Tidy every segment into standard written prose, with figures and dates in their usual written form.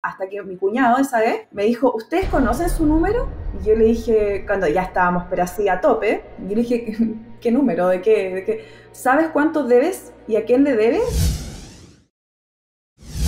Hasta que mi cuñado esa vez me dijo, ¿ustedes conocen su número? Y yo le dije, cuando ya estábamos, pero así a tope, yo le dije, ¿qué número? ¿De qué? ¿De qué? ¿Sabes cuánto debes y a quién le debes?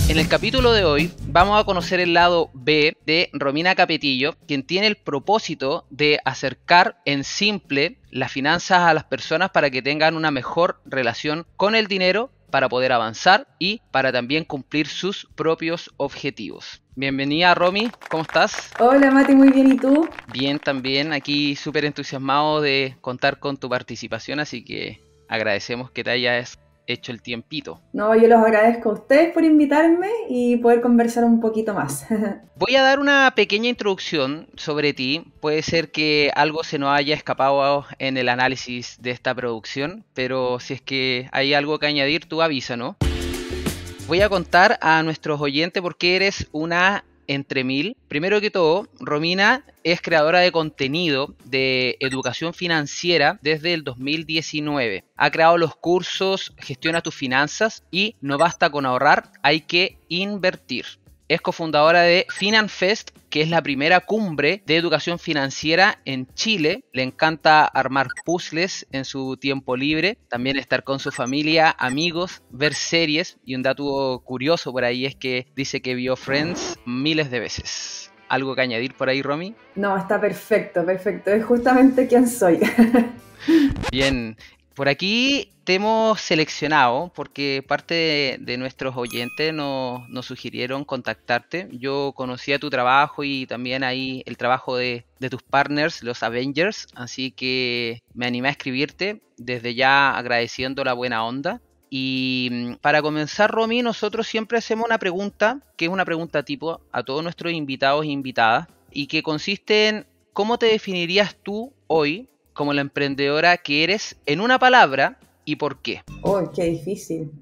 En el capítulo de hoy vamos a conocer el lado B de Romina Capetillo, quien tiene el propósito de acercar en simple las finanzas a las personas para que tengan una mejor relación con el dinero, para poder avanzar y para también cumplir sus propios objetivos. Bienvenida, Romy, ¿cómo estás? Hola Mati, muy bien, ¿y tú? Bien, también aquí súper entusiasmado de contar con tu participación, así que agradecemos que te hayas hecho el tiempito. No, yo los agradezco a ustedes por invitarme y poder conversar un poquito más. Voy a dar una pequeña introducción sobre ti. Puede ser que algo se nos haya escapado en el análisis de esta producción, pero si es que hay algo que añadir, tú avísanos. Voy a contar a nuestros oyentes por qué eres una entre mil. Primero que todo, Romina es creadora de contenido de educación financiera desde el 2019. Ha creado los cursos Gestiona tus finanzas y No basta con ahorrar, hay que invertir. Es cofundadora de FinanFest, que es la primera cumbre de educación financiera en Chile. Le encanta armar puzzles en su tiempo libre, también estar con su familia, amigos, ver series. Y un dato curioso por ahí es que dice que vio Friends miles de veces. ¿Algo que añadir por ahí, Romy? No, está perfecto, perfecto. Es justamente quién soy. Bien, por aquí te hemos seleccionado porque parte de nuestros oyentes nos sugirieron contactarte. Yo conocía tu trabajo y también ahí el trabajo de tus partners, los Avengers, así que me animé a escribirte desde ya agradeciendo la buena onda. Y para comenzar, Romy, nosotros siempre hacemos una pregunta, que es una pregunta tipo a todos nuestros invitados e invitadas, y que consiste en ¿cómo te definirías tú hoy como la emprendedora que eres en una palabra y por qué? Uy, qué difícil.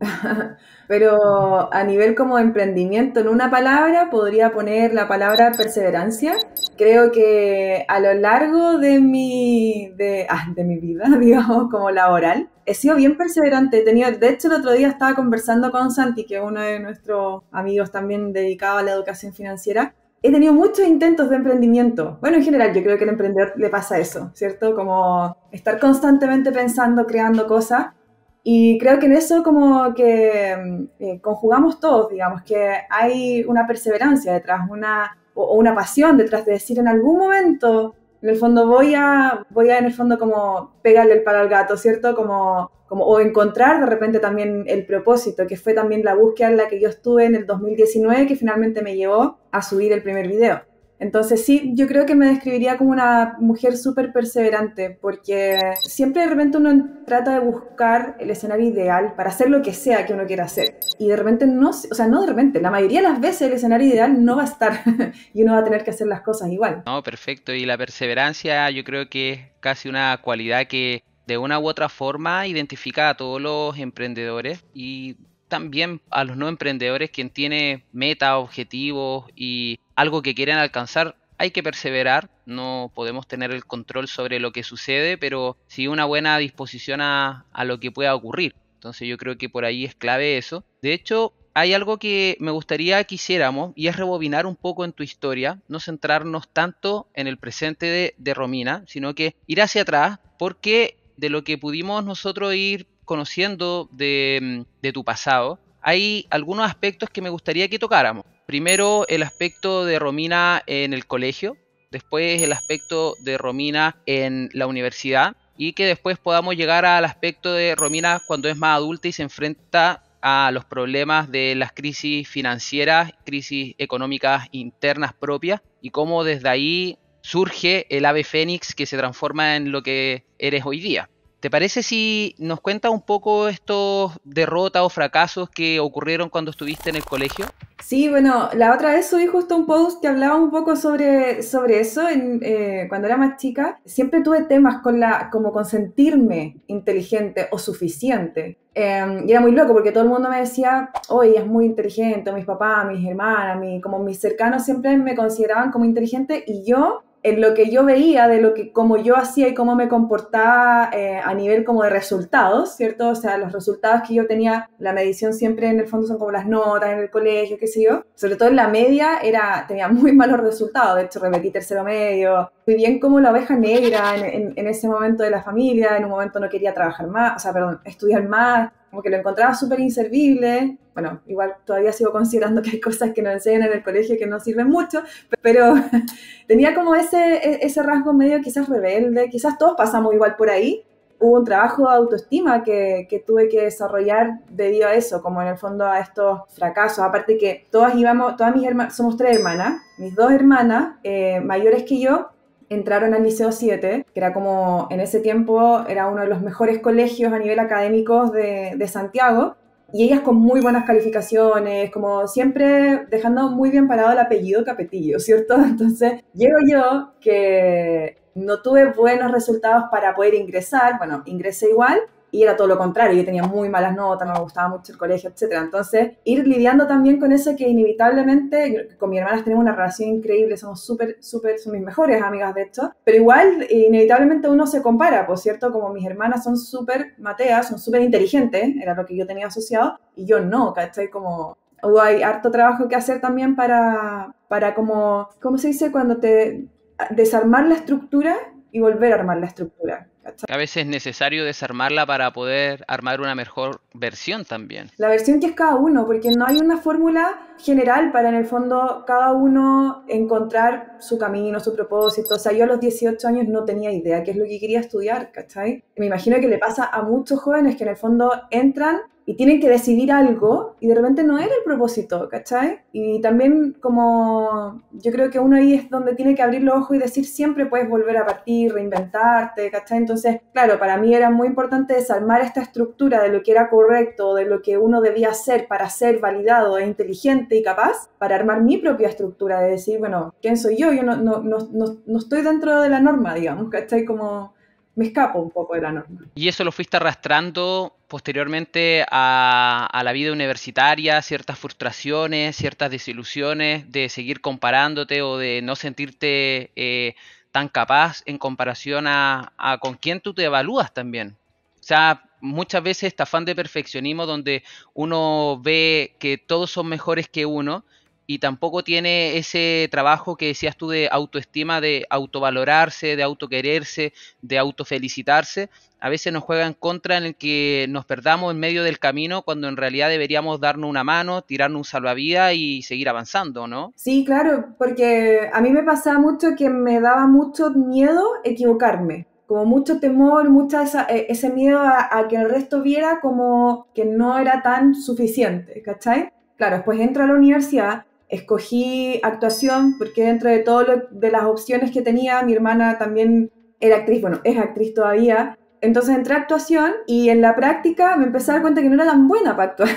Pero a nivel como emprendimiento, en una palabra, podría poner la palabra perseverancia. Creo que a lo largo de mi vida, digamos, como laboral, he sido bien perseverante. He tenido, de hecho, el otro día estaba conversando con Santi, que es uno de nuestros amigos también dedicado a la educación financiera. He tenido muchos intentos de emprendimiento. Bueno, en general, yo creo que al emprendedor le pasa eso, ¿cierto? Como estar constantemente pensando, creando cosas. Y creo que en eso como que conjugamos todos, digamos, que hay una perseverancia detrás, o una pasión detrás de decir en algún momento, en el fondo voy a en el fondo como pegarle el palo al gato, ¿cierto? O encontrar de repente también el propósito, que fue también la búsqueda en la que yo estuve en el 2019, que finalmente me llevó a subir el primer video. Entonces sí, yo creo que me describiría como una mujer súper perseverante, porque siempre de repente uno trata de buscar el escenario ideal para hacer lo que sea que uno quiera hacer. Y de repente no, o sea, no de repente, la mayoría de las veces el escenario ideal no va a estar y uno va a tener que hacer las cosas igual. No, perfecto. Y la perseverancia yo creo que es casi una cualidad que de una u otra forma identifica a todos los emprendedores y también a los no emprendedores, quien tiene metas, objetivos y algo que quieren alcanzar. Hay que perseverar, no podemos tener el control sobre lo que sucede, pero sí una buena disposición a lo que pueda ocurrir. Entonces yo creo que por ahí es clave eso. De hecho, hay algo que me gustaría que hiciéramos y es rebobinar un poco en tu historia, no centrarnos tanto en el presente de Romina, sino que ir hacia atrás, porque de lo que pudimos nosotros ir conociendo de tu pasado, hay algunos aspectos que me gustaría que tocáramos. Primero, el aspecto de Romina en el colegio, después el aspecto de Romina en la universidad y que después podamos llegar al aspecto de Romina cuando es más adulta y se enfrenta a los problemas de las crisis financieras, crisis económicas internas propias y cómo desde ahí surge el ave fénix que se transforma en lo que eres hoy día. ¿Te parece si nos cuentas un poco estos derrotas o fracasos que ocurrieron cuando estuviste en el colegio? Sí, bueno, la otra vez subí justo un post que hablaba un poco sobre eso cuando era más chica. Siempre tuve temas como con sentirme inteligente o suficiente. Y era muy loco porque todo el mundo me decía, oye, es muy inteligente, mis papás, mis hermanas, como mis cercanos siempre me consideraban como inteligente y yo en lo que yo veía, de lo que como yo hacía y cómo me comportaba a nivel como de resultados, ¿cierto? O sea, los resultados que yo tenía, la medición siempre en el fondo son como las notas en el colegio, qué sé yo. Sobre todo en la media tenía muy malos resultados, de hecho repetí tercero medio. Fui bien como la oveja negra en ese momento de la familia, en un momento no quería trabajar más, o sea, perdón, estudiar más, como que lo encontraba súper inservible. Bueno, igual todavía sigo considerando que hay cosas que nos enseñan en el colegio que no sirven mucho, pero tenía como ese rasgo medio quizás rebelde, quizás todos pasamos igual por ahí. Hubo un trabajo de autoestima que tuve que desarrollar debido a eso, como en el fondo a estos fracasos. Aparte que todas mis hermanas, somos 3 hermanas, mis 2 hermanas mayores que yo, entraron al Liceo 7, que era como en ese tiempo era uno de los mejores colegios a nivel académico de Santiago, y ellas con muy buenas calificaciones, como siempre dejando muy bien parado el apellido Capetillo, ¿cierto? Entonces, llego yo que no tuve buenos resultados para poder ingresar, bueno, ingresé igual, y era todo lo contrario, yo tenía muy malas notas, no me gustaba mucho el colegio, etcétera. Entonces, ir lidiando también con eso que inevitablemente, con mis hermanas tenemos una relación increíble, somos súper, son mis mejores amigas de hecho, pero igual inevitablemente uno se compara, por cierto, como mis hermanas son súper mateas, son súper inteligentes, era lo que yo tenía asociado, y yo no, ¿cachai? Como hay harto trabajo que hacer también para como, ¿cómo se dice? Cuando te desarmar la estructura y volver a armar la estructura. A veces es necesario desarmarla para poder armar una mejor versión también. La versión que es cada uno, porque no hay una fórmula general para en el fondo cada uno encontrar su camino, su propósito. O sea, yo a los 18 años no tenía idea qué es lo que quería estudiar, ¿cachai? Me imagino que le pasa a muchos jóvenes que en el fondo entran y tienen que decidir algo y de repente no era el propósito, ¿cachai? Y también como yo creo que uno ahí es donde tiene que abrir los ojos y decir siempre puedes volver a partir, reinventarte, ¿cachai? Entonces, claro, para mí era muy importante desarmar esta estructura de lo que era correcto, de lo que uno debía hacer para ser validado e inteligente y capaz, para armar mi propia estructura, de decir, bueno, ¿quién soy yo? Yo no estoy dentro de la norma, digamos, ¿cachai? Como me escapo un poco de la norma. ¿Y eso lo fuiste arrastrando posteriormente a la vida universitaria, ciertas frustraciones, ciertas desilusiones de seguir comparándote o de no sentirte tan capaz en comparación a con quién tú te evalúas también? O sea, muchas veces este afán de perfeccionismo donde uno ve que todos son mejores que uno y tampoco tiene ese trabajo que decías tú de autoestima, de autovalorarse, de autoquererse, de autofelicitarse, a veces nos juega en contra en el que nos perdamos en medio del camino cuando en realidad deberíamos darnos una mano, tirarnos un salvavidas y seguir avanzando, ¿no? Sí, claro, porque a mí me pasaba mucho que me daba mucho miedo equivocarme, como mucho temor, ese miedo a que el resto viera como que no era tan suficiente, ¿cachai? Claro, después entro a la universidad, escogí actuación porque dentro de de las opciones que tenía, mi hermana también era actriz, bueno, es actriz todavía. Entonces entré a actuación y en la práctica me empecé a dar cuenta que no era tan buena para actuar,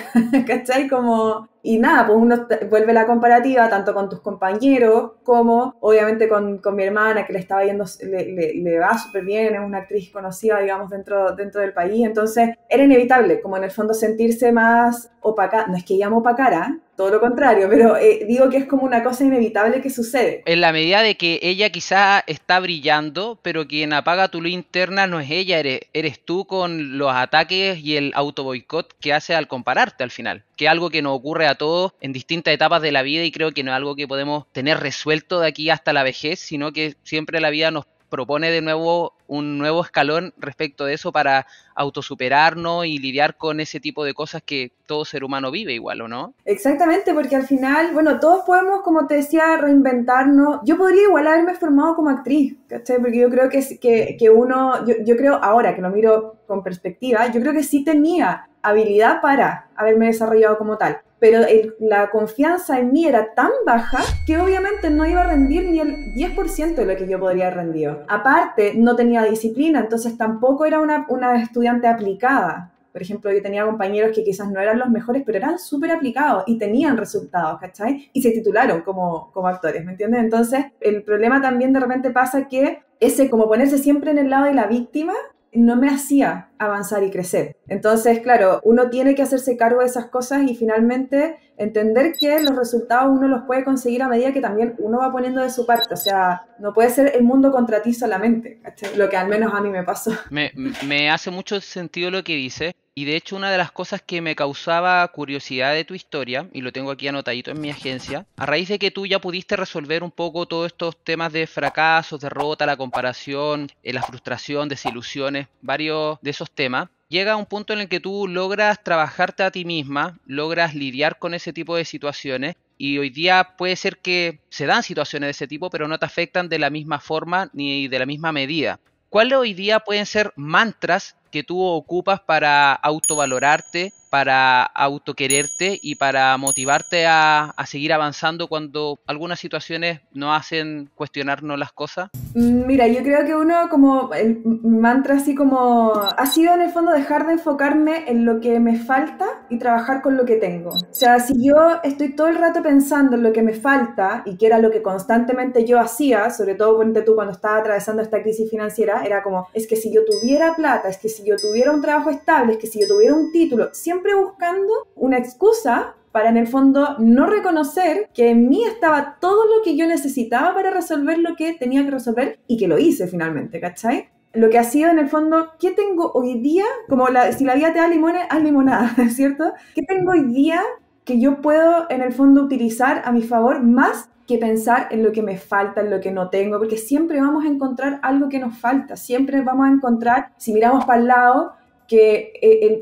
¿cachai? Como, y nada, pues uno vuelve la comparativa tanto con tus compañeros como obviamente con mi hermana que le estaba yendo, le va súper bien, es una actriz conocida, digamos, dentro del país. Entonces era inevitable, como en el fondo sentirse más opaca, no es que llamo opacara, todo lo contrario, pero digo que es como una cosa inevitable que sucede. En la medida de que ella quizá está brillando, pero quien apaga tu luz interna no es ella, eres tú con los ataques y el auto boicot que hace al compararte al final, que es algo que nos ocurre a todos en distintas etapas de la vida y creo que no es algo que podemos tener resuelto de aquí hasta la vejez, sino que siempre la vida nos propone de nuevo un nuevo escalón respecto de eso para autosuperarnos y lidiar con ese tipo de cosas que todo ser humano vive igual, ¿o no? Exactamente, porque al final, bueno, todos podemos, como te decía, reinventarnos. Yo podría igual haberme formado como actriz, ¿cachai? Porque yo creo que uno, yo creo ahora que lo miro con perspectiva, yo creo que sí tenía habilidad para haberme desarrollado como tal, pero la confianza en mí era tan baja que obviamente no iba a rendir ni el 10% de lo que yo podría haber rendido. Aparte, no tenía disciplina, entonces tampoco era una estudiante aplicada. Por ejemplo, yo tenía compañeros que quizás no eran los mejores, pero eran súper aplicados y tenían resultados, ¿cachai? Y se titularon como actores, ¿me entiendes? Entonces, el problema también de repente pasa que ese como ponerse siempre en el lado de la víctima no me hacía avanzar y crecer. Entonces, claro, uno tiene que hacerse cargo de esas cosas y finalmente entender que los resultados uno los puede conseguir a medida que también uno va poniendo de su parte. O sea, no puede ser el mundo contra ti solamente, ¿cachai? Lo que al menos a mí me pasó. Me hace mucho sentido lo que dices. Y de hecho una de las cosas que me causaba curiosidad de tu historia, y lo tengo aquí anotadito en mi agencia, a raíz de que tú ya pudiste resolver un poco todos estos temas de fracasos, derrota, la comparación, la frustración, desilusiones, varios de esos temas, llega un punto en el que tú logras trabajarte a ti misma, logras lidiar con ese tipo de situaciones. Y hoy día puede ser que se dan situaciones de ese tipo, pero no te afectan de la misma forma ni de la misma medida. ¿Cuáles hoy día pueden ser mantras que tú ocupas para autovalorarte, para autoquererte y para motivarte a seguir avanzando cuando algunas situaciones nos hacen cuestionarnos las cosas? Mira, yo creo que uno como el mantra así como ha sido en el fondo dejar de enfocarme en lo que me falta y trabajar con lo que tengo. O sea, si yo estoy todo el rato pensando en lo que me falta y que era lo que constantemente yo hacía, sobre todo ponte tú cuando estaba atravesando esta crisis financiera, era como, es que si yo tuviera plata, es que si yo tuviera un trabajo estable, es que si yo tuviera un título, siempre buscando una excusa para en el fondo no reconocer que en mí estaba todo lo que yo necesitaba para resolver lo que tenía que resolver y que lo hice finalmente, ¿cachai? Lo que ha sido en el fondo, ¿qué tengo hoy día? Como si la vida te da limones, haz limonada, ¿cierto? ¿Qué tengo hoy día que yo puedo en el fondo utilizar a mi favor más que pensar en lo que me falta, en lo que no tengo? Porque siempre vamos a encontrar algo que nos falta, siempre vamos a encontrar, si miramos para el lado, que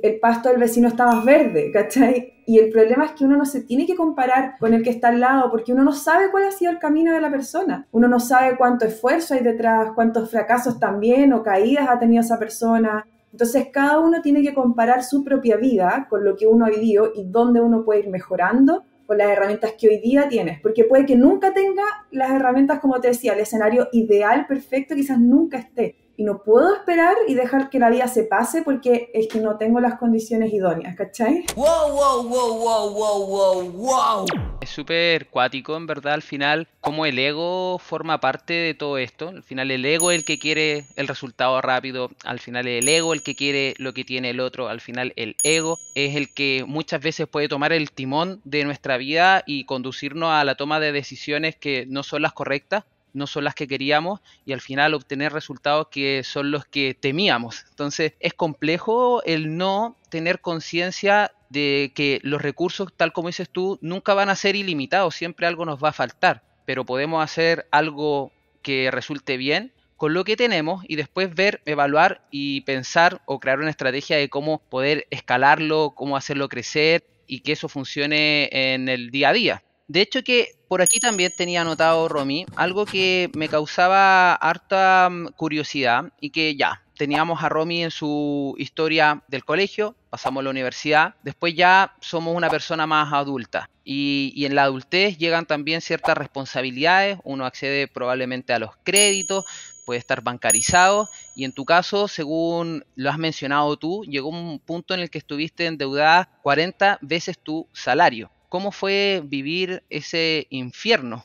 el pasto del vecino está más verde, ¿cachai? Y el problema es que uno no se tiene que comparar con el que está al lado porque uno no sabe cuál ha sido el camino de la persona. Uno no sabe cuánto esfuerzo hay detrás, cuántos fracasos también o caídas ha tenido esa persona. Entonces cada uno tiene que comparar su propia vida con lo que uno ha vivido y dónde uno puede ir mejorando con las herramientas que hoy día tienes, porque puede que nunca tenga las herramientas, como te decía, el escenario ideal, perfecto, quizás nunca esté. Y no puedo esperar y dejar que la vida se pase porque es que no tengo las condiciones idóneas, ¿cachai? Wow, wow, wow, wow, wow, wow, wow. Es súper cuático, en verdad, al final, cómo el ego forma parte de todo esto. Al final el ego es el que quiere el resultado rápido, al final el ego es el que quiere lo que tiene el otro, al final el ego es el que muchas veces puede tomar el timón de nuestra vida y conducirnos a la toma de decisiones que no son las correctas, no son las que queríamos y al final obtener resultados que son los que temíamos. Entonces es complejo el no tener conciencia de que los recursos, tal como dices tú, nunca van a ser ilimitados, siempre algo nos va a faltar, pero podemos hacer algo que resulte bien con lo que tenemos y después ver, evaluar y pensar o crear una estrategia de cómo poder escalarlo, cómo hacerlo crecer y que eso funcione en el día a día. De hecho que por aquí también tenía anotado, Romy, algo que me causaba harta curiosidad y que ya, teníamos a Romy en su historia del colegio, pasamos a la universidad, después ya somos una persona más adulta y en la adultez llegan también ciertas responsabilidades, uno accede probablemente a los créditos, puede estar bancarizado y en tu caso, según lo has mencionado tú, llegó un punto en el que estuviste endeudada 40 veces tu salario. ¿Cómo fue vivir ese infierno?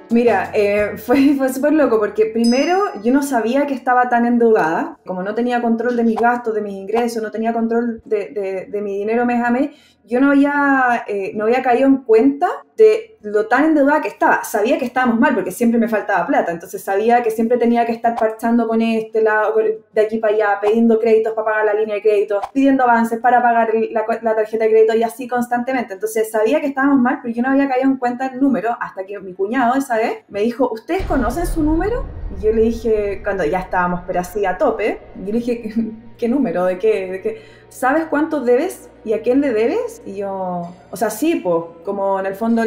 Mira, fue súper loco porque primero yo no sabía que estaba tan endeudada, como no tenía control de mis gastos, de mis ingresos, no tenía control de mi dinero mes a mes, yo no había caído en cuenta de lo tan endeudada que estaba. Sabía que estábamos mal porque siempre me faltaba plata, entonces sabía que siempre tenía que estar parchando con este lado, de aquí para allá, pidiendo créditos para pagar la línea de crédito, pidiendo avances para pagar la tarjeta de crédito y así constantemente. Entonces sabía que estábamos mal, pero yo no había caído en cuenta el número hasta que mi cuñado esa vez me dijo, ¿ustedes conocen su número? Y yo le dije, cuando ya estábamos pero así a tope, yo le dije, ¿qué número? ¿De qué? ¿Sabes cuánto debes y a quién le debes? Y yo, o sea, sí, pues, como en el fondo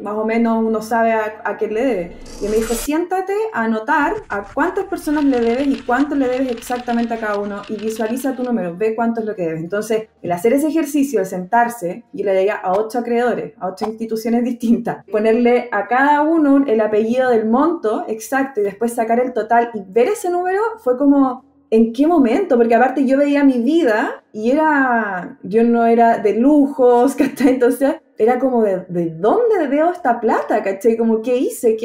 más o menos uno sabe a quién le debe. Y me dijo, siéntate a anotar a cuántas personas le debes y cuánto le debes exactamente a cada uno y visualiza tu número, ve cuánto es lo que debes. Entonces, el hacer ese ejercicio, el sentarse, yo le llegué a 8 acreedores, a 8 instituciones distintas, ponerle a cada uno el apellido del monto exacto y después sacar el total y ver ese número fue como... ¿En qué momento? Porque aparte yo veía mi vida y yo no era de lujos, ¿cachai? Entonces era como, ¿de dónde veo esta plata? ¿Cachai? Como, ¿qué hice?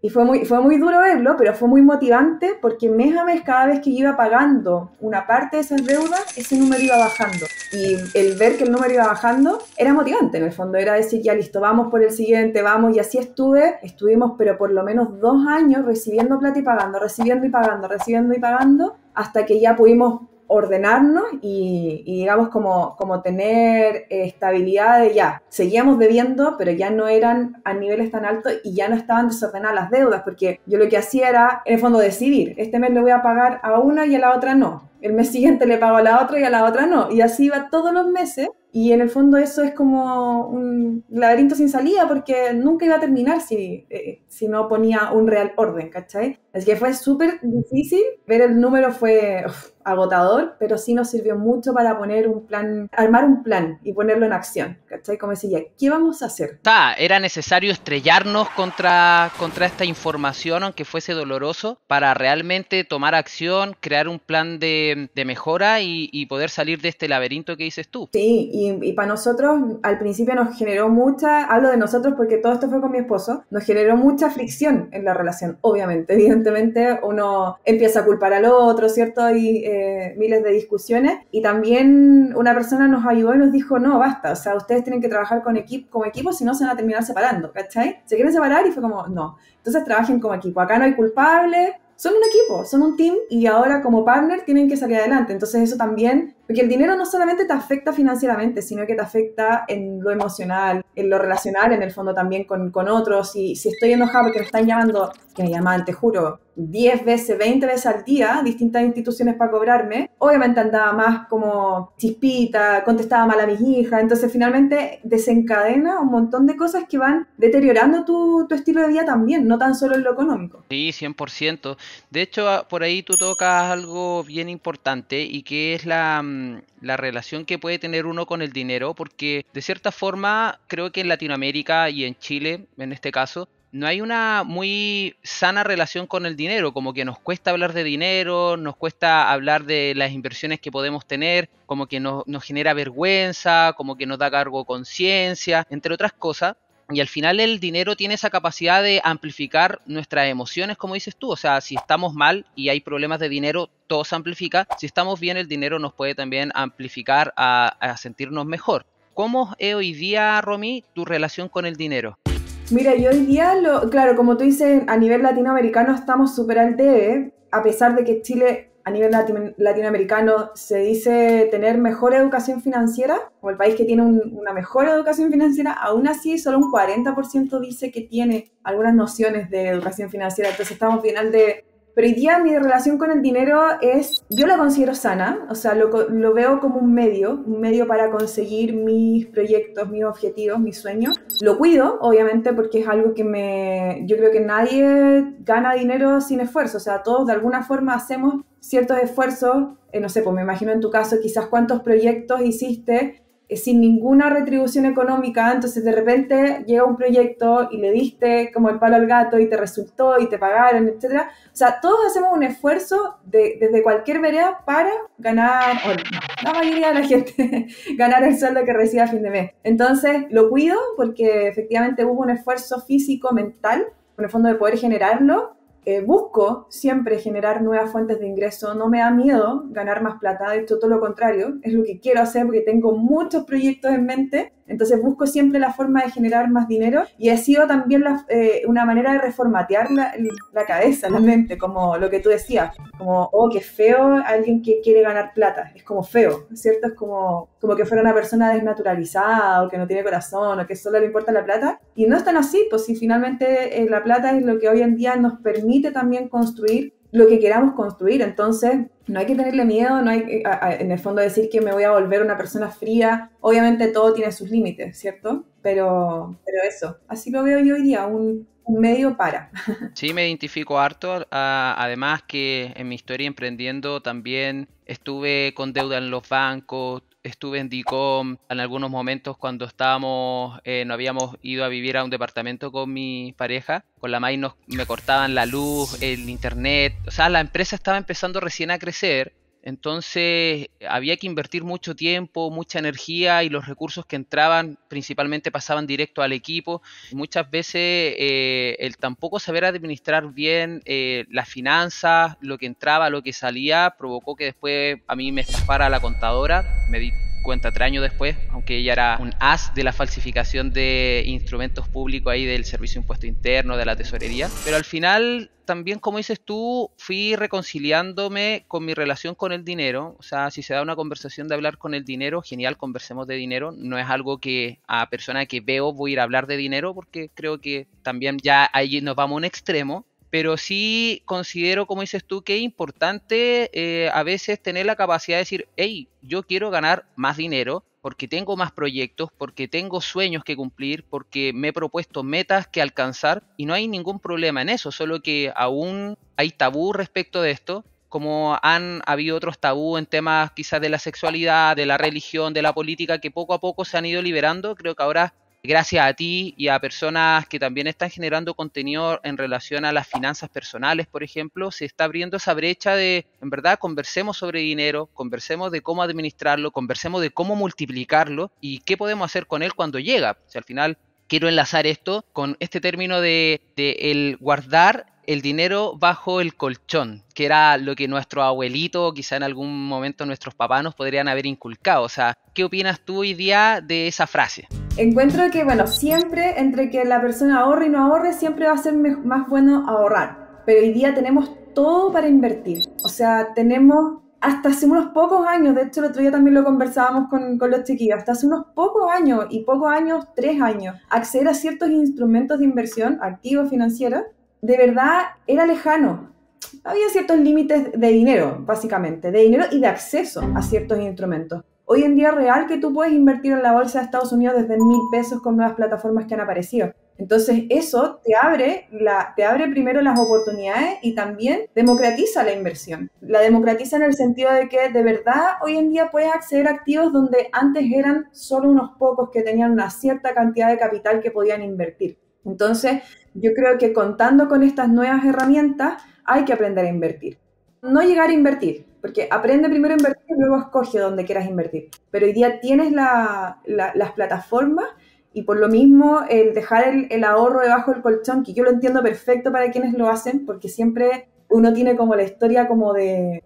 Y fue muy duro verlo, pero fue muy motivante porque mes a mes, cada vez que yo iba pagando una parte de esas deudas, ese número iba bajando. Y el ver que el número iba bajando era motivante en el fondo, era decir, ya listo, vamos por el siguiente, vamos. Y así estuvimos, pero por lo menos 2 años recibiendo plata y pagando, recibiendo y pagando, recibiendo y pagando, hasta que ya pudimos ordenarnos y digamos como tener estabilidad de ya, seguíamos debiendo, pero ya no eran a niveles tan altos y ya no estaban desordenadas las deudas, porque yo lo que hacía era, en el fondo, decidir, este mes le voy a pagar a una y a la otra no, el mes siguiente le pago a la otra y a la otra no, y así iba todos los meses. Y en el fondo eso es como un laberinto sin salida porque nunca iba a terminar si no ponía un real orden, ¿cachai? Así que fue súper difícil, ver el número fue agotador, pero sí nos sirvió mucho para poner un plan, armar un plan y ponerlo en acción, ¿cachai? Como decía, ¿qué vamos a hacer? Era necesario estrellarnos contra esta información, aunque fuese doloroso, para realmente tomar acción, crear un plan de mejora y poder salir de este laberinto que dices tú. Sí, y para nosotros al principio nos generó hablo de nosotros porque todo esto fue con mi esposo, nos generó mucha fricción en la relación, obviamente, evidentemente uno empieza a culpar al otro, ¿cierto? Hay miles de discusiones y también una persona nos ayudó y nos dijo, no, basta, o sea, ustedes tienen que trabajar como equipo, si no se van a terminar separando, ¿cachai? Se quieren separar y fue como, no, entonces trabajen como equipo, acá no hay culpables, son un equipo, son un team y ahora como partner tienen que salir adelante. Entonces eso también, porque el dinero no solamente te afecta financieramente, sino que te afecta en lo emocional, en lo relacional, en el fondo también con otros. Y si estoy enojada porque me están llamando, que me llaman, te juro, 10 veces, 20 veces al día, distintas instituciones para cobrarme, obviamente andaba más como chispita, contestaba mal a mis hijas, entonces finalmente desencadena un montón de cosas que van deteriorando tu estilo de vida también, no tan solo en lo económico. Sí, 100%. De hecho, por ahí tú tocas algo bien importante y que es la relación que puede tener uno con el dinero, porque de cierta forma creo que en Latinoamérica y en Chile, en este caso, no hay una muy sana relación con el dinero, como que nos cuesta hablar de dinero, nos cuesta hablar de las inversiones que podemos tener, como que nos genera vergüenza, como que nos da cargo de conciencia, entre otras cosas. Y al final el dinero tiene esa capacidad de amplificar nuestras emociones, como dices tú. O sea, si estamos mal y hay problemas de dinero, todo se amplifica. Si estamos bien, el dinero nos puede también amplificar a sentirnos mejor. ¿Cómo es hoy día, Romy, tu relación con el dinero? Mira, yo hoy día, claro, como tú dices, a nivel latinoamericano estamos súper al debe, a pesar de que Chile a nivel latinoamericano se dice tener mejor educación financiera, o el país que tiene una mejor educación financiera, aún así solo un 40% dice que tiene algunas nociones de educación financiera, entonces estamos bien al debe. Pero hoy día mi relación con el dinero yo la considero sana, o sea, lo veo como un medio para conseguir mis proyectos, mis objetivos, mis sueños. Lo cuido, obviamente, porque es algo que yo creo que nadie gana dinero sin esfuerzo, o sea, todos de alguna forma hacemos ciertos esfuerzos, no sé, pues me imagino en tu caso quizás cuántos proyectos hiciste sin ninguna retribución económica, entonces de repente llega un proyecto y le diste como el palo al gato y te resultó y te pagaron, etcétera. O sea, todos hacemos un esfuerzo desde cualquier vereda para ganar, o no, la mayoría de la gente, ganar el sueldo que recibe a fin de mes. Entonces lo cuido porque efectivamente hubo un esfuerzo físico, mental, en el fondo de poder generarlo. Busco siempre generar nuevas fuentes de ingreso, no me da miedo ganar más plata, de hecho todo lo contrario, es lo que quiero hacer porque tengo muchos proyectos en mente, entonces busco siempre la forma de generar más dinero y ha sido también una manera de reformatear la cabeza, la mente, como lo que tú decías, como, oh, qué feo alguien que quiere ganar plata, es como feo, ¿cierto? Es como que fuera una persona desnaturalizada o que no tiene corazón o que solo le importa la plata y no es tan así, pues si finalmente la plata es lo que hoy en día nos permite también construir lo que queramos construir, entonces no hay que tenerle miedo, no hay que, en el fondo decir que me voy a volver una persona fría, obviamente todo tiene sus límites, ¿cierto? Pero eso, así lo veo yo hoy día, un medio para. Sí, me identifico harto, además que en mi historia emprendiendo también estuve con deuda en los bancos, estuve en DICOM en algunos momentos cuando no habíamos ido a vivir a un departamento con mi pareja, con la May me cortaban la luz, el internet, o sea, la empresa estaba empezando recién a crecer Entonces había que invertir mucho tiempo, mucha energía y los recursos que entraban principalmente pasaban directo al equipo. Y muchas veces el tampoco saber administrar bien las finanzas, lo que entraba, lo que salía, provocó que después a mí me estafara la contadora. Me di cuenta 3 años después, aunque ella era un as de la falsificación de instrumentos públicos ahí del Servicio de Impuesto Interno, de la Tesorería. Pero al final, también como dices tú, fui reconciliándome con mi relación con el dinero. O sea, si se da una conversación de hablar con el dinero, genial, conversemos de dinero. No es algo que a persona que veo voy a ir a hablar de dinero, porque creo que también ya ahí nos vamos a un extremo. Pero sí considero, como dices tú, que es importante a veces tener la capacidad de decir, hey, yo quiero ganar más dinero porque tengo más proyectos, porque tengo sueños que cumplir, porque me he propuesto metas que alcanzar y no hay ningún problema en eso, solo que aún hay tabú respecto de esto, como han habido otros tabú en temas quizás de la sexualidad, de la religión, de la política, que poco a poco se han ido liberando. Creo que ahora, gracias a ti y a personas que también están generando contenido en relación a las finanzas personales, por ejemplo, se está abriendo esa brecha de, en verdad, conversemos sobre dinero, conversemos de cómo administrarlo, conversemos de cómo multiplicarlo y qué podemos hacer con él cuando llega. O sea, al final quiero enlazar esto con este término de el guardar el dinero bajo el colchón, que era lo que nuestro abuelito, quizá en algún momento nuestros papás nos podrían haber inculcado. O sea, ¿qué opinas tú hoy día de esa frase? Encuentro que, bueno, siempre entre que la persona ahorre y no ahorre, siempre va a ser más bueno ahorrar. Pero hoy día tenemos todo para invertir. O sea, tenemos hasta hace unos pocos años, de hecho el otro día también lo conversábamos con los chiquillos, hasta hace unos pocos años, 3 años, acceder a ciertos instrumentos de inversión, activos financieros, de verdad era lejano. Había ciertos límites de dinero, básicamente, de dinero y de acceso a ciertos instrumentos. Hoy en día es real que tú puedes invertir en la bolsa de Estados Unidos desde 1.000 pesos con nuevas plataformas que han aparecido. Entonces eso te abre primero las oportunidades y también democratiza la inversión. La democratiza en el sentido de que de verdad hoy en día puedes acceder a activos donde antes eran solo unos pocos que tenían una cierta cantidad de capital que podían invertir. Entonces yo creo que contando con estas nuevas herramientas hay que aprender a invertir. No llegar a invertir, porque aprende primero a invertir y luego escoge donde quieras invertir. Pero hoy día tienes las plataformas y por lo mismo el dejar el ahorro debajo del colchón, que yo lo entiendo perfecto para quienes lo hacen, porque siempre uno tiene como la historia como de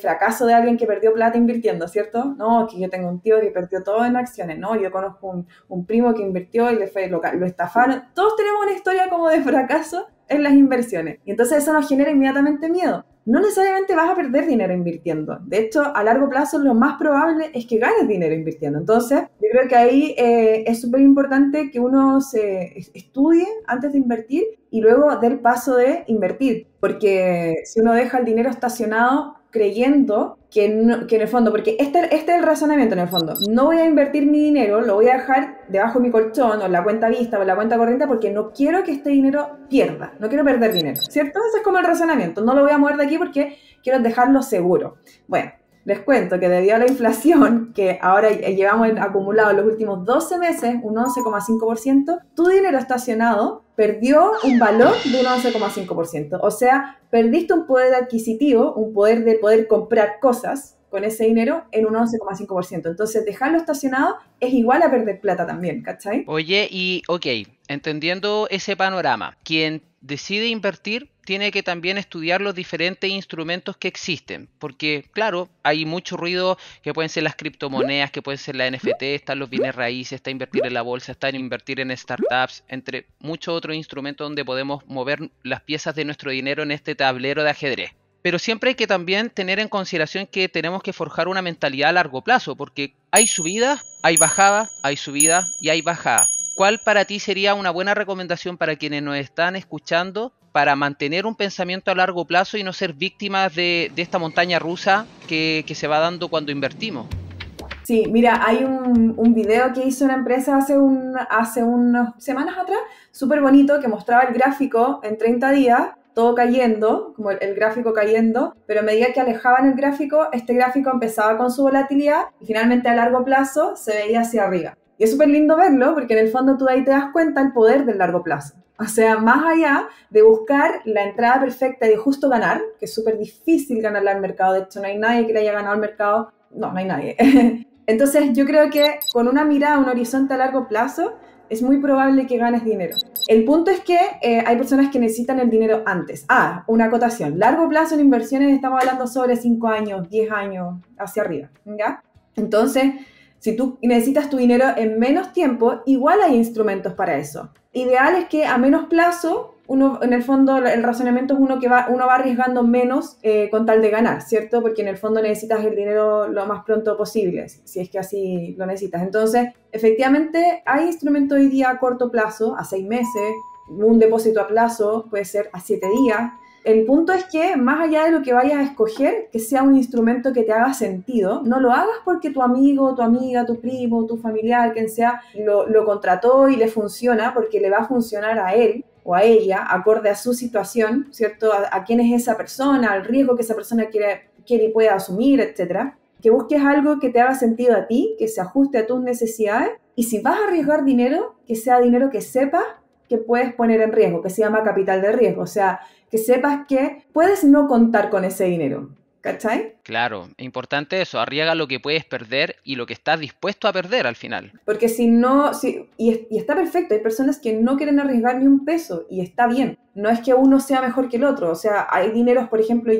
fracaso de alguien que perdió plata invirtiendo, ¿cierto? No, que yo tengo un tío que perdió todo en acciones, ¿no? Yo conozco un primo que invirtió y lo estafaron. Todos tenemos una historia como de fracaso en las inversiones. Y entonces eso nos genera inmediatamente miedo. No necesariamente vas a perder dinero invirtiendo. De hecho, a largo plazo lo más probable es que ganes dinero invirtiendo. Entonces, yo creo que ahí es súper importante que uno se estudie antes de invertir y luego dé el paso de invertir. Porque si uno deja el dinero estacionado creyendo que en el fondo, porque este es el razonamiento en el fondo, no voy a invertir mi dinero, lo voy a dejar debajo de mi colchón o en la cuenta vista o en la cuenta corriente porque no quiero que este dinero pierda, no quiero perder dinero, ¿cierto? Ese es como el razonamiento, no lo voy a mover de aquí porque quiero dejarlo seguro. Bueno, les cuento que debido a la inflación, que ahora llevamos acumulado en los últimos 12 meses, un 11,5%, tu dinero estacionado perdió un valor de un 11,5%. O sea, perdiste un poder adquisitivo, un poder de poder comprar cosas con ese dinero en un 11,5%. Entonces, dejarlo estacionado es igual a perder plata también, ¿cachai? Oye, y ok, entendiendo ese panorama, quien decide invertir tiene que también estudiar los diferentes instrumentos que existen, porque claro, hay mucho ruido que pueden ser las criptomonedas, que pueden ser la NFT, están los bienes raíces, está invertir en la bolsa, está invertir en startups, entre muchos otros instrumentos donde podemos mover las piezas de nuestro dinero en este tablero de ajedrez. Pero siempre hay que también tener en consideración que tenemos que forjar una mentalidad a largo plazo, porque hay subidas, hay bajadas, hay subidas y hay bajadas. ¿Cuál para ti sería una buena recomendación para quienes nos están escuchando para mantener un pensamiento a largo plazo y no ser víctimas de esta montaña rusa que se va dando cuando invertimos? Sí, mira, hay un video que hizo una empresa hace unas semanas atrás, súper bonito, que mostraba el gráfico en 30 días, todo cayendo, como el gráfico cayendo, pero a medida que alejaban el gráfico, este gráfico empezaba con su volatilidad y finalmente a largo plazo se veía hacia arriba. Y es súper lindo verlo porque en el fondo tú ahí te das cuenta el poder del largo plazo. O sea, más allá de buscar la entrada perfecta y de justo ganar, que es súper difícil ganarle al mercado, de hecho no hay nadie que le haya ganado al mercado, no hay nadie. Entonces yo creo que con una mirada, un horizonte a largo plazo, es muy probable que ganes dinero. El punto es que hay personas que necesitan el dinero antes. Una acotación. Largo plazo en inversiones estamos hablando sobre 5 años, 10 años hacia arriba, ¿ya? Entonces, si tú necesitas tu dinero en menos tiempo, igual hay instrumentos para eso. Ideal es que a menos plazo, uno, en el fondo, el razonamiento es uno va arriesgando menos con tal de ganar, ¿cierto? Porque en el fondo necesitas el dinero lo más pronto posible, si es que así lo necesitas. Entonces, efectivamente, hay instrumentos hoy día a corto plazo, a 6 meses, un depósito a plazo puede ser a 7 días. El punto es que, más allá de lo que vayas a escoger, que sea un instrumento que te haga sentido, no lo hagas porque tu amigo, tu amiga, tu primo, tu familiar, quien sea, lo contrató y le funciona, porque le va a funcionar a él o a ella, acorde a su situación, ¿cierto? A quién es esa persona, al riesgo que esa persona quiere y puede asumir, etcétera. Que busques algo que te haga sentido a ti, que se ajuste a tus necesidades, y si vas a arriesgar dinero, que sea dinero que sepas que puedes poner en riesgo, que se llama capital de riesgo, o sea, que sepas que puedes no contar con ese dinero, ¿cachai? Claro, importante eso, arriesga lo que puedes perder y lo que estás dispuesto a perder al final. Porque si no, y está perfecto, hay personas que no quieren arriesgar ni un peso y está bien, no es que uno sea mejor que el otro, o sea, hay dineros, por ejemplo,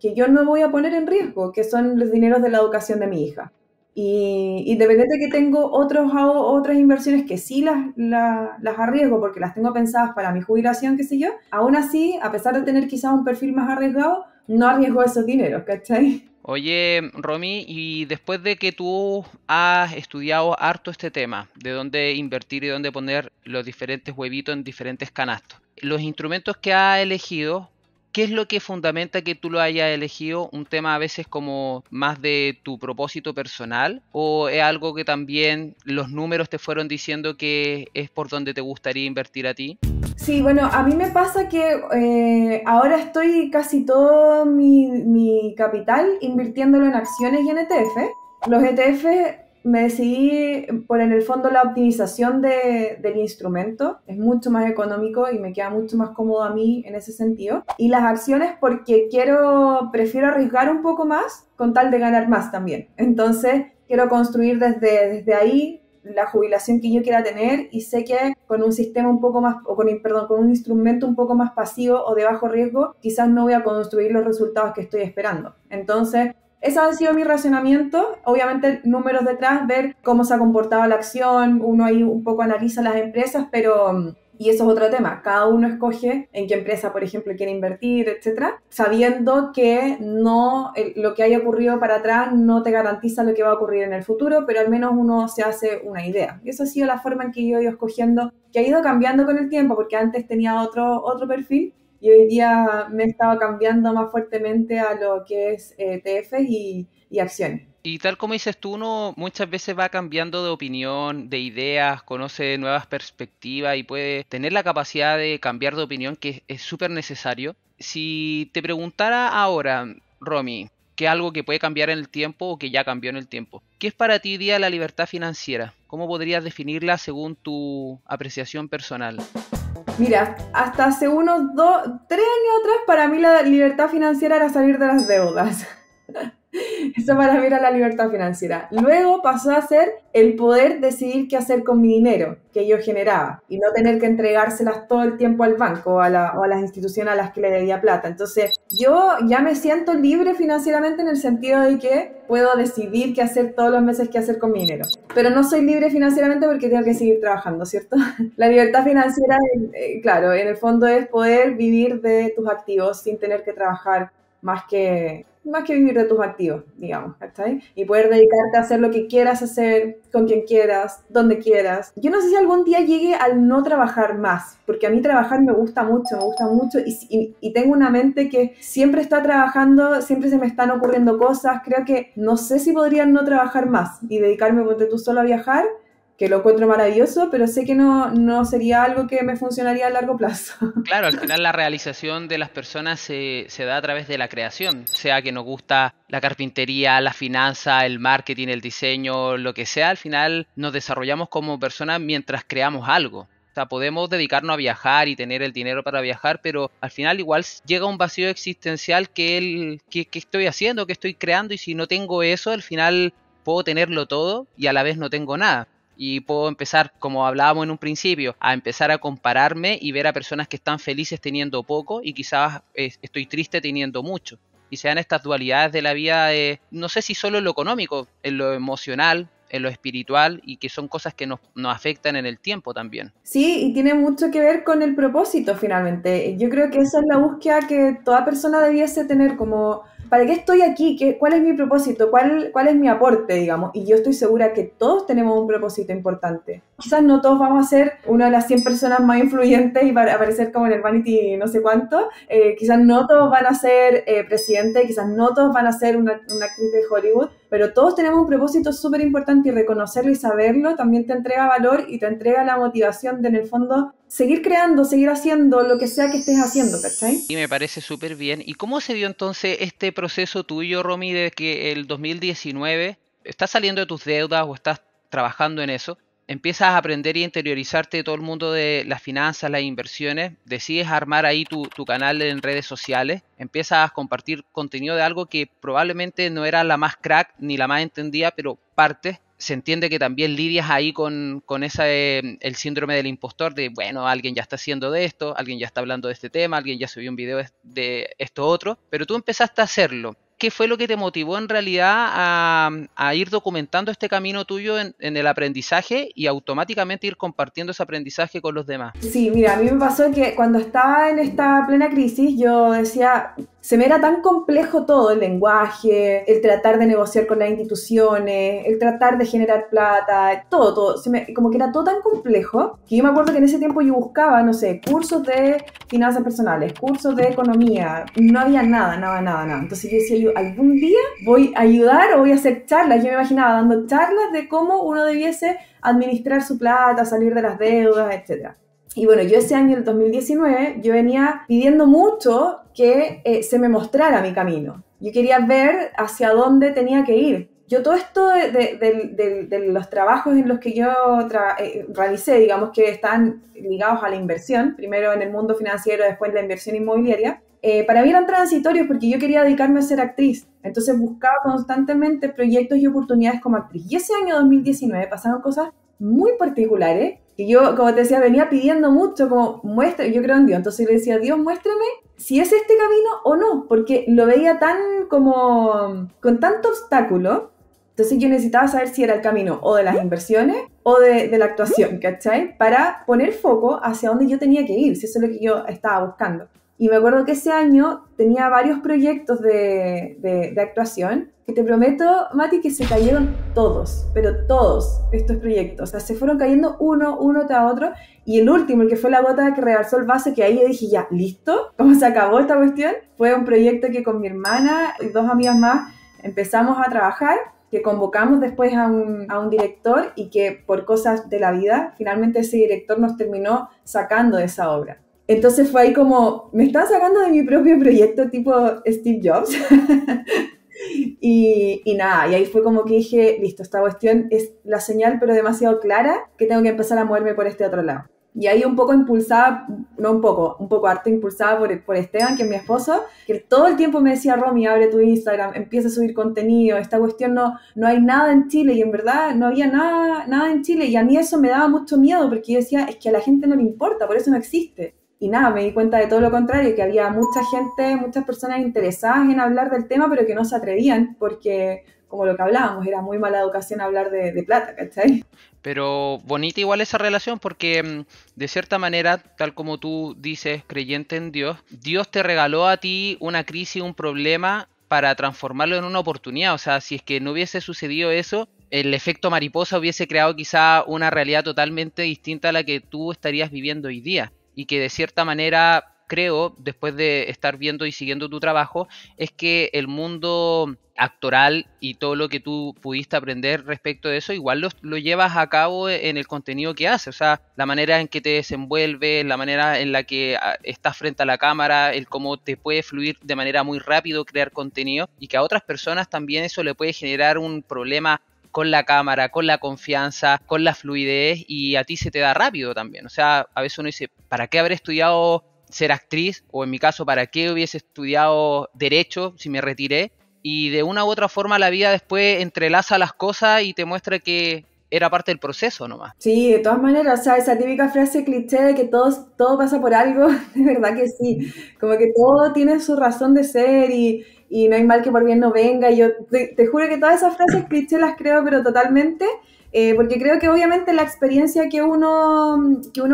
que yo no voy a poner en riesgo, que son los dineros de la educación de mi hija. Y independiente que tengo otras inversiones que sí las arriesgo porque las tengo pensadas para mi jubilación, qué sé yo, aún así, a pesar de tener quizás un perfil más arriesgado, no arriesgo esos dineros, ¿cachai? Oye, Romy, y después de que tú has estudiado harto este tema, de dónde invertir y dónde poner los diferentes huevitos en diferentes canastos, los instrumentos que has elegido, ¿qué es lo que fundamenta que tú lo hayas elegido? ¿Un tema a veces como más de tu propósito personal? ¿O es algo que también los números te fueron diciendo que es por donde te gustaría invertir a ti? Sí, bueno, a mí me pasa que ahora estoy casi todo mi capital invirtiéndolo en acciones y en ETF. Los ETF me decidí por en el fondo la optimización del instrumento, es mucho más económico y me queda mucho más cómodo a mí en ese sentido. Y las acciones porque prefiero arriesgar un poco más con tal de ganar más también. Entonces quiero construir desde ahí la jubilación que yo quiera tener y sé que con un sistema un poco más, con un instrumento un poco más pasivo o de bajo riesgo, quizás no voy a construir los resultados que estoy esperando. Entonces, ese ha sido mi razonamiento. Obviamente, números detrás, ver cómo se ha comportado la acción, uno ahí un poco analiza las empresas, pero... Y eso es otro tema. Cada uno escoge en qué empresa, por ejemplo, quiere invertir, etcétera, sabiendo que lo que haya ocurrido para atrás no te garantiza lo que va a ocurrir en el futuro, pero al menos uno se hace una idea. Y esa ha sido la forma en que yo he ido escogiendo, que ha ido cambiando con el tiempo, porque antes tenía otro perfil y hoy día me he estado cambiando más fuertemente a lo que es ETFs y acciones. Y tal como dices tú, uno muchas veces va cambiando de opinión, de ideas, conoce nuevas perspectivas y puede tener la capacidad de cambiar de opinión, que es súper necesario. Si te preguntara ahora, Romy, que algo que puede cambiar en el tiempo o que ya cambió en el tiempo, ¿qué es para ti hoy día la libertad financiera? ¿Cómo podrías definirla según tu apreciación personal? Mira, hasta hace unos 3 años atrás, para mí la libertad financiera era salir de las deudas. Eso para mí era la libertad financiera. Luego pasó a ser el poder decidir qué hacer con mi dinero que yo generaba y no tener que entregárselas todo el tiempo al banco o a las instituciones a las que le debía plata. Entonces, yo ya me siento libre financieramente en el sentido de que puedo decidir qué hacer todos los meses, qué hacer con mi dinero. Pero no soy libre financieramente porque tengo que seguir trabajando, ¿cierto? La libertad financiera, claro, en el fondo es poder vivir de tus activos sin tener que trabajar más que vivir de tus activos, digamos, ¿cachai? Y poder dedicarte a hacer lo que quieras hacer, con quien quieras, donde quieras. Yo no sé si algún día llegue al no trabajar más, porque a mí trabajar me gusta mucho y tengo una mente que siempre está trabajando, siempre se me están ocurriendo cosas, creo que no sé si podría no trabajar más y dedicarme, ponte tú, solo a viajar, que lo encuentro maravilloso, pero sé que no sería algo que me funcionaría a largo plazo. Claro, al final la realización de las personas se da a través de la creación, sea que nos gusta la carpintería, la finanza, el marketing, el diseño, lo que sea, al final nos desarrollamos como personas mientras creamos algo. O sea, podemos dedicarnos a viajar y tener el dinero para viajar, pero al final igual llega un vacío existencial que estoy haciendo, que estoy creando, y si no tengo eso, al final puedo tenerlo todo y a la vez no tengo nada. Y puedo empezar, como hablábamos en un principio, a empezar a compararme y ver a personas que están felices teniendo poco y quizás estoy triste teniendo mucho. Y se dan estas dualidades de la vida, no sé si solo en lo económico, en lo emocional, en lo espiritual, y que son cosas que nos afectan en el tiempo también. Sí, y tiene mucho que ver con el propósito finalmente. Yo creo que esa es la búsqueda que toda persona debiese tener, como, ¿para qué estoy aquí? ¿Cuál es mi propósito? ¿Cuál es mi aporte, digamos? Y yo estoy segura que todos tenemos un propósito importante. Quizás no todos vamos a ser una de las 100 personas más influyentes y para aparecer como en el Vanity no sé cuánto. Quizás no todos van a ser presidentes, quizás no todos van a ser una actriz de Hollywood, pero todos tenemos un propósito súper importante, y reconocerlo y saberlo también te entrega valor y te entrega la motivación de, en el fondo, seguir creando, seguir haciendo lo que sea que estés haciendo, ¿cachai? Y me parece súper bien. ¿Y cómo se dio entonces este proceso tuyo, Romy, de que el 2019 estás saliendo de tus deudas o estás trabajando en eso? Empiezas a aprender y a interiorizarte de todo el mundo de las finanzas, las inversiones, decides armar ahí tu canal en redes sociales, empiezas a compartir contenido de algo que probablemente no era la más crack ni la más entendida, pero partes. Se entiende que también lidias ahí con el síndrome del impostor de, bueno, alguien ya está haciendo de esto, alguien ya está hablando de este tema, alguien ya subió un video de esto otro, pero tú empezaste a hacerlo. ¿Qué fue lo que te motivó en realidad a ir documentando este camino tuyo en el aprendizaje y automáticamente ir compartiendo ese aprendizaje con los demás? Sí, mira, a mí me pasó que cuando estaba en esta plena crisis, yo decía, se me era tan complejo todo, el lenguaje, el tratar de negociar con las instituciones, el tratar de generar plata, todo, como que era todo tan complejo, que yo me acuerdo que en ese tiempo yo buscaba, no sé, cursos de finanzas personales, cursos de economía, no había nada. Entonces yo decía, yo algún día voy a ayudar o voy a hacer charlas. Yo me imaginaba dando charlas de cómo uno debiese administrar su plata, salir de las deudas, etc. Y bueno, yo ese año, el 2019, yo venía pidiendo mucho que se me mostrara mi camino. Yo quería ver hacia dónde tenía que ir. Yo todo esto de los trabajos en los que yo realicé, digamos que están ligados a la inversión, primero en el mundo financiero, después en la inversión inmobiliaria, para mí eran transitorios porque yo quería dedicarme a ser actriz. Entonces buscaba constantemente proyectos y oportunidades como actriz. Y ese año 2019 pasaron cosas muy particulares que yo, como te decía, venía pidiendo mucho, como muestra, yo creo en Dios. Entonces le decía, Dios, muéstrame si es este camino o no, porque lo veía tan como con tanto obstáculo. Entonces yo necesitaba saber si era el camino o de las inversiones o de la actuación, ¿cachai? Para poner foco hacia dónde yo tenía que ir, si eso es lo que yo estaba buscando. Y me acuerdo que ese año tenía varios proyectos de actuación que te prometo, Mati, que se cayeron todos, pero todos estos proyectos. O sea, se fueron cayendo uno tras otro. Y el último, el que fue la gota que rebalsó el vaso, que ahí yo dije, ya, ¿listo? ¿Cómo se acabó esta cuestión? Fue un proyecto que con mi hermana y dos amigas más empezamos a trabajar, que convocamos después a un director y que por cosas de la vida, finalmente ese director nos terminó sacando de esa obra. Entonces fue ahí como, me están sacando de mi propio proyecto tipo Steve Jobs. y nada, y ahí fue como que dije, listo, esta cuestión es la señal pero demasiado clara que tengo que empezar a moverme por este otro lado. Y ahí un poco impulsada, no un poco harto impulsada por Esteban, que es mi esposo, que todo el tiempo me decía, Romy, abre tu Instagram, empieza a subir contenido, esta cuestión no hay nada en Chile, y en verdad no había nada en Chile, y a mí eso me daba mucho miedo, porque yo decía, es que a la gente no le importa, por eso no existe. Y nada, me di cuenta de todo lo contrario, que había mucha gente, muchas personas interesadas en hablar del tema, pero que no se atrevían, porque, como lo que hablábamos, era muy mala educación hablar de plata, ¿cachai? Pero bonita igual esa relación porque de cierta manera, tal como tú dices, creyente en Dios, Dios te regaló a ti una crisis, un problema para transformarlo en una oportunidad. O sea, si es que no hubiese sucedido eso, el efecto mariposa hubiese creado quizá una realidad totalmente distinta a la que tú estarías viviendo hoy día. Y que de cierta manera, creo, después de estar viendo y siguiendo tu trabajo, es que el mundo actoral y todo lo que tú pudiste aprender respecto de eso, igual lo llevas a cabo en el contenido que haces. O sea, la manera en que te desenvuelves, la manera en la que estás frente a la cámara, el cómo te puede fluir de manera muy rápido crear contenido, y que a otras personas también eso le puede generar un problema con la cámara, con la confianza, con la fluidez, y a ti se te da rápido también. O sea, a veces uno dice, ¿para qué habré estudiado ser actriz? O en mi caso, ¿para qué hubiese estudiado derecho si me retiré? Y de una u otra forma la vida después entrelaza las cosas y te muestra que era parte del proceso nomás. Sí, de todas maneras, o sea, esa típica frase cliché de que todo pasa por algo, de verdad que sí, como que todo tiene su razón de ser y no hay mal que por bien no venga. Y yo te juro que todas esas frases cliché las creo, pero totalmente, porque creo que obviamente la experiencia que uno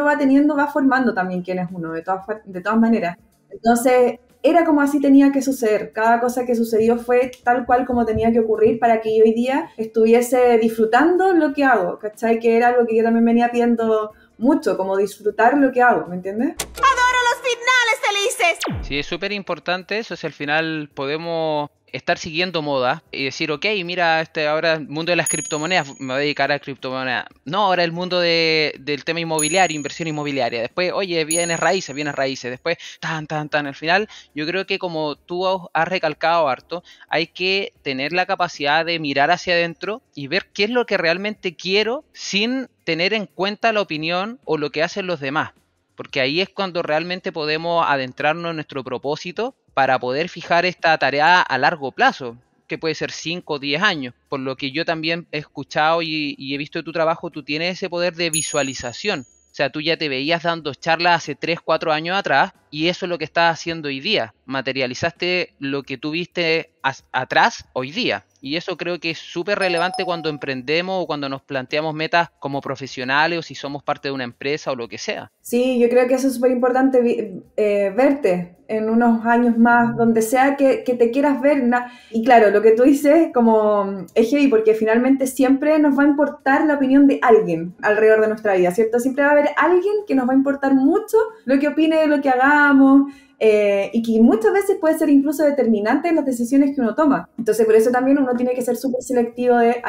va teniendo va formando también quién es uno, de todas maneras. Entonces, era como así tenía que suceder. Cada cosa que sucedió fue tal cual como tenía que ocurrir para que yo hoy día estuviese disfrutando lo que hago, ¿cachai? Que era algo que yo también venía pidiendo mucho, como disfrutar lo que hago, ¿me entiendes? Adoro los finales felices. Sí, es súper importante eso, si al final podemos estar siguiendo moda y decir, ok, mira, ahora el mundo de las criptomonedas, me voy a dedicar a criptomonedas. No, ahora el mundo del tema inmobiliario, inversión inmobiliaria. Después, oye, bienes raíces. Después, tan. Al final, yo creo que como tú has recalcado harto, hay que tener la capacidad de mirar hacia adentro y ver qué es lo que realmente quiero sin tener en cuenta la opinión o lo que hacen los demás. Porque ahí es cuando realmente podemos adentrarnos en nuestro propósito para poder fijar esta tarea a largo plazo, que puede ser 5 o 10 años. Por lo que yo también he escuchado y he visto de tu trabajo, tú tienes ese poder de visualización. O sea, tú ya te veías dando charlas hace 3, 4 años atrás y eso es lo que estás haciendo hoy día. Materializaste lo que tú viste atrás hoy día. Y eso creo que es súper relevante cuando emprendemos o cuando nos planteamos metas como profesionales o si somos parte de una empresa o lo que sea. Sí, yo creo que eso es súper importante, verte en unos años más, donde sea que te quieras ver. Y claro, lo que tú dices como es heavy, porque finalmente siempre nos va a importar la opinión de alguien alrededor de nuestra vida, ¿cierto? Siempre va a haber alguien que nos va a importar mucho lo que opine de lo que hagamos, y que muchas veces puede ser incluso determinante en las decisiones que uno toma. Entonces, por eso también uno tiene que ser súper selectivo de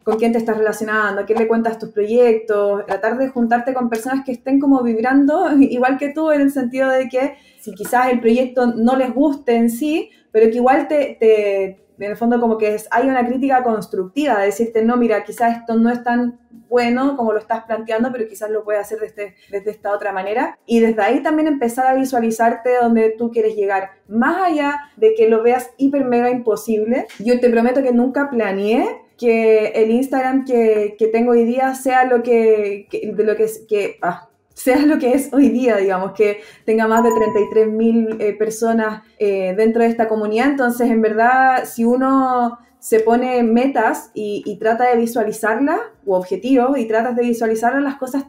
con quién te estás relacionando, a quién le cuentas tus proyectos, tratar de juntarte con personas que estén como vibrando igual que tú, en el sentido de que si quizás el proyecto no les guste en sí, pero que igual en el fondo como que hay una crítica constructiva, de decirte, no, mira, quizás esto no es tan bueno como lo estás planteando, pero quizás lo puedes hacer desde esta otra manera. Y desde ahí también empezar a visualizarte donde tú quieres llegar. Más allá de que lo veas hiper mega imposible, yo te prometo que nunca planeé que el Instagram que tengo hoy día sea sea lo que es hoy día, digamos, que tenga más de 33.000 personas dentro de esta comunidad. Entonces, en verdad, si uno se pone metas y trata de visualizarlas, u objetivos, y tratas de visualizarlas, las cosas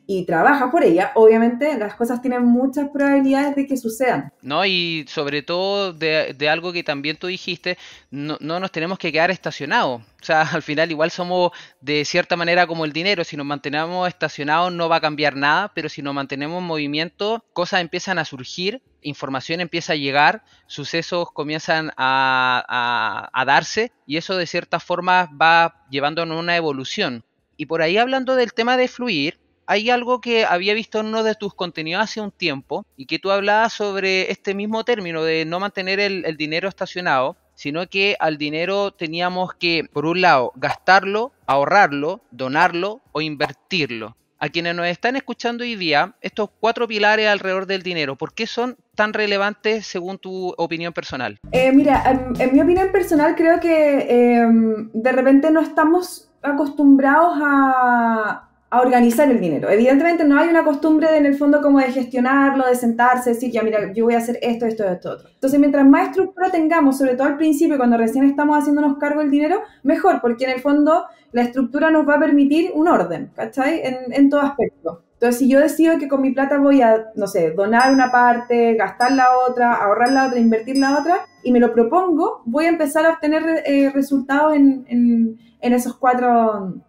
y trabajas por ellas, obviamente, las cosas tienen muchas probabilidades de que sucedan. No, y sobre todo de algo que también tú dijiste, no nos tenemos que quedar estacionados. O sea, al final igual somos de cierta manera como el dinero, si nos mantenemos estacionados no va a cambiar nada, pero si nos mantenemos en movimiento, cosas empiezan a surgir, información empieza a llegar, sucesos comienzan a darse y eso de cierta forma va llevándonos a una evolución. Y por ahí hablando del tema de fluir, hay algo que había visto en uno de tus contenidos hace un tiempo y que tú hablabas sobre este mismo término de no mantener el dinero estacionado, sino que al dinero teníamos que, por un lado, gastarlo, ahorrarlo, donarlo o invertirlo. A quienes nos están escuchando hoy día, estos 4 pilares alrededor del dinero, ¿por qué son tan relevantes según tu opinión personal? Mira, en mi opinión personal creo que de repente no estamos acostumbrados a organizar el dinero. Evidentemente no hay una costumbre en el fondo como de gestionarlo, de sentarse, decir, ya mira, yo voy a hacer esto, otro. Entonces, mientras más estructura tengamos, sobre todo al principio, cuando recién estamos haciéndonos cargo del dinero, mejor, porque en el fondo la estructura nos va a permitir un orden, ¿cachai? En todo aspecto. Entonces, si yo decido que con mi plata voy a, no sé, donar una parte, gastar la otra, ahorrar la otra, invertir la otra, y me lo propongo, voy a empezar a obtener resultados en esas cuatro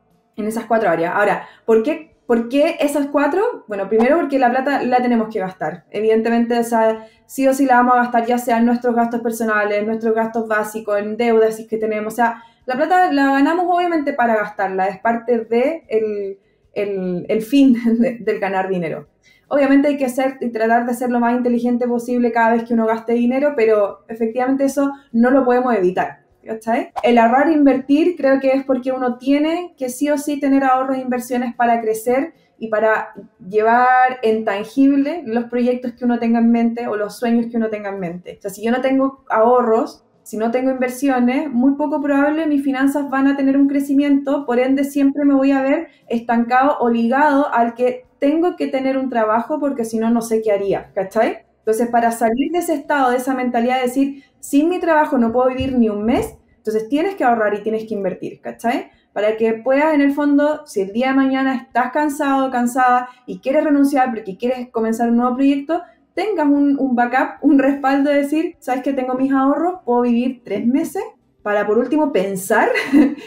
áreas. Ahora, ¿por qué esas 4? Bueno, primero porque la plata la tenemos que gastar. Evidentemente, o sea, sí o sí la vamos a gastar, ya sea en nuestros gastos personales, en nuestros gastos básicos, en deudas si es que tenemos. O sea, la plata la ganamos obviamente para gastarla, es parte de el fin del ganar dinero. Obviamente hay que tratar de ser lo más inteligente posible cada vez que uno gaste dinero, pero efectivamente eso no lo podemos evitar. ¿cachai? El ahorrar e invertir creo que es porque uno tiene que sí o sí tener ahorros e inversiones para crecer y para llevar en tangible los proyectos que uno tenga en mente o los sueños que uno tenga en mente. O sea, si yo no tengo ahorros, si no tengo inversiones, muy poco probable mis finanzas van a tener un crecimiento, por ende siempre me voy a ver estancado o ligado al que tengo que tener un trabajo porque si no, no sé qué haría, ¿cachai? Entonces, para salir de ese estado, de esa mentalidad de decir, sin mi trabajo no puedo vivir ni un mes, entonces tienes que ahorrar y tienes que invertir, ¿cachai? Para que puedas, en el fondo, si el día de mañana estás cansado, cansada y quieres renunciar porque quieres comenzar un nuevo proyecto, tengas un backup, un respaldo de decir, sabes que tengo mis ahorros, puedo vivir 3 meses para por último pensar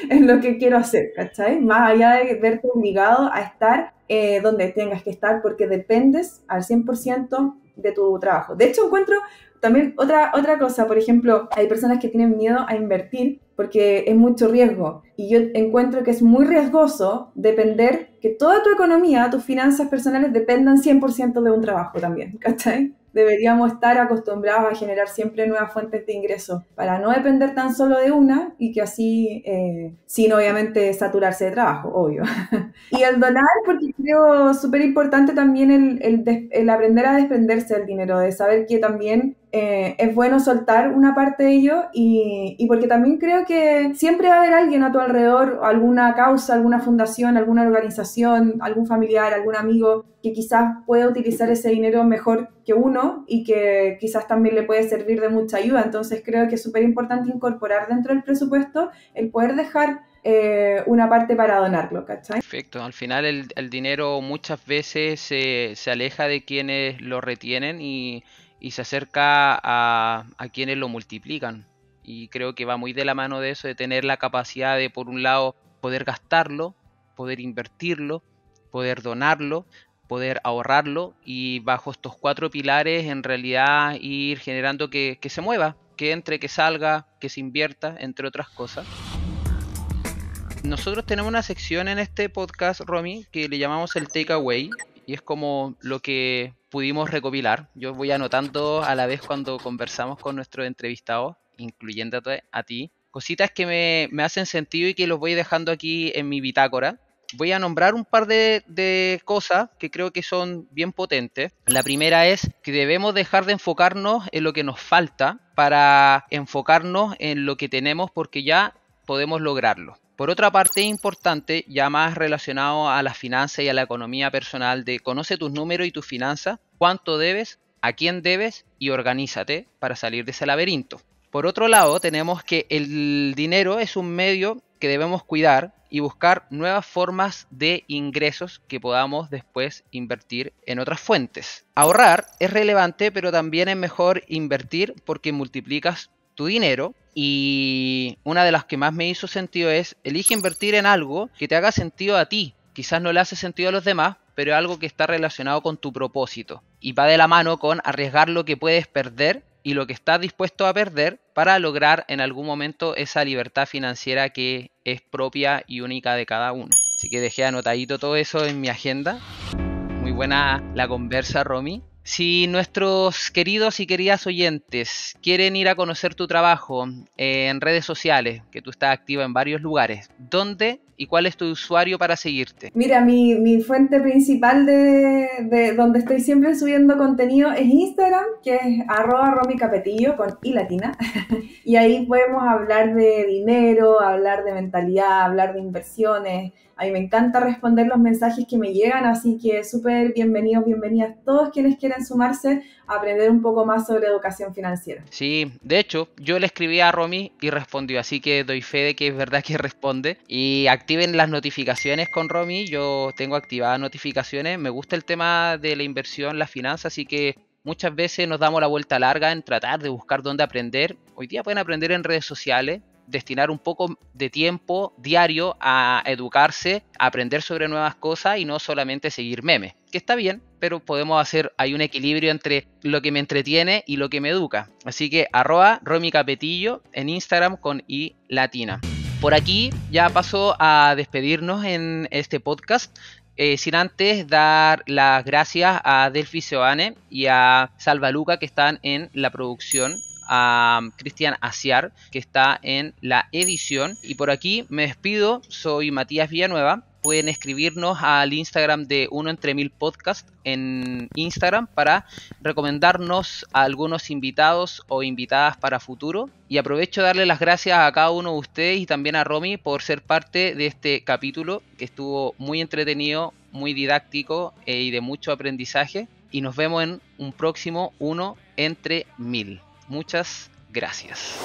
en lo que quiero hacer, ¿cachai? Más allá de verte obligado a estar donde tengas que estar porque dependes al 100% de tu trabajo. De hecho, encuentro también otra cosa, por ejemplo, hay personas que tienen miedo a invertir porque es mucho riesgo y yo encuentro que es muy riesgoso depender, que toda tu economía, tus finanzas personales dependan 100% de un trabajo también, ¿cachai? Deberíamos estar acostumbrados a generar siempre nuevas fuentes de ingresos para no depender tan solo de una y que así, sin obviamente saturarse de trabajo, obvio. Y el donar, porque creo súper importante también el aprender a desprenderse del dinero, de saber que también es bueno soltar una parte de ello y porque también creo que siempre va a haber alguien a tu alrededor, alguna causa, alguna fundación, alguna organización, algún familiar, algún amigo que quizás pueda utilizar ese dinero mejor que uno y que quizás también le puede servir de mucha ayuda. Entonces creo que es súper importante incorporar dentro del presupuesto el poder dejar una parte para donarlo, ¿cachai? Perfecto. Al final el dinero muchas veces se aleja de quienes lo retienen y se acerca a quienes lo multiplican. Y creo que va muy de la mano de eso, de tener la capacidad de, por un lado, poder gastarlo, poder invertirlo, poder donarlo, poder ahorrarlo y bajo estos 4 pilares en realidad ir generando que se mueva, que entre, que salga, que se invierta, entre otras cosas. Nosotros tenemos una sección en este podcast, Romy, que le llamamos el takeaway y es como lo que pudimos recopilar. Yo voy anotando a la vez cuando conversamos con nuestros entrevistados, incluyéndote a ti, cositas que me hacen sentido y que los voy dejando aquí en mi bitácora. Voy a nombrar un par de cosas que creo que son bien potentes. La primera es que debemos dejar de enfocarnos en lo que nos falta para enfocarnos en lo que tenemos porque ya podemos lograrlo. Por otra parte, es importante, ya más relacionado a las finanzas y a la economía personal, de conoce tus números y tus finanzas, cuánto debes, a quién debes y organízate para salir de ese laberinto. Por otro lado, tenemos que el dinero es un medio que debemos cuidar y buscar nuevas formas de ingresos que podamos después invertir en otras fuentes. Ahorrar es relevante, pero también es mejor invertir porque multiplicas tu dinero. Y una de las que más me hizo sentido es, elige invertir en algo que te haga sentido a ti. Quizás no le hace sentido a los demás, pero es algo que está relacionado con tu propósito. Y va de la mano con arriesgar lo que puedes perder y lo que estás dispuesto a perder para lograr en algún momento esa libertad financiera que es propia y única de cada uno. Así que dejé anotadito todo eso en mi agenda. Muy buena la conversa, Romy. Si nuestros queridos y queridas oyentes quieren ir a conocer tu trabajo en redes sociales, que tú estás activa en varios lugares, ¿dónde y cuál es tu usuario para seguirte? Mira, mi fuente principal de donde estoy siempre subiendo contenido es Instagram, que es @romicapetillo con i latina. Y ahí podemos hablar de dinero, hablar de mentalidad, hablar de inversiones. A mí me encanta responder los mensajes que me llegan, así que súper bienvenidos, bienvenidas todos quienes quieren sumarse a aprender un poco más sobre educación financiera. Sí, de hecho, yo le escribí a Romy y respondió, así que doy fe de que es verdad que responde. Y activen las notificaciones con Romy, yo tengo activadas notificaciones, me gusta el tema de la inversión, las finanzas, así que muchas veces nos damos la vuelta larga en tratar de buscar dónde aprender. Hoy día pueden aprender en redes sociales, destinar un poco de tiempo diario a educarse, a aprender sobre nuevas cosas y no solamente seguir memes, que está bien, pero podemos hacer, hay un equilibrio entre lo que me entretiene y lo que me educa. Así que @romicapetillo en Instagram con i latina. Por aquí ya paso a despedirnos en este podcast. Sin antes dar las gracias a Delphi Seoane y a Salva Luca que están en la producción, a Cristian Aciar, que está en la edición. Y por aquí me despido, soy Matías Villanueva. Pueden escribirnos al Instagram de Uno Entre Mil Podcast en Instagram para recomendarnos a algunos invitados o invitadas para futuro. Y aprovecho de darle las gracias a cada uno de ustedes y también a Romy por ser parte de este capítulo que estuvo muy entretenido, muy didáctico y de mucho aprendizaje. Y nos vemos en un próximo Uno Entre Mil. Muchas gracias.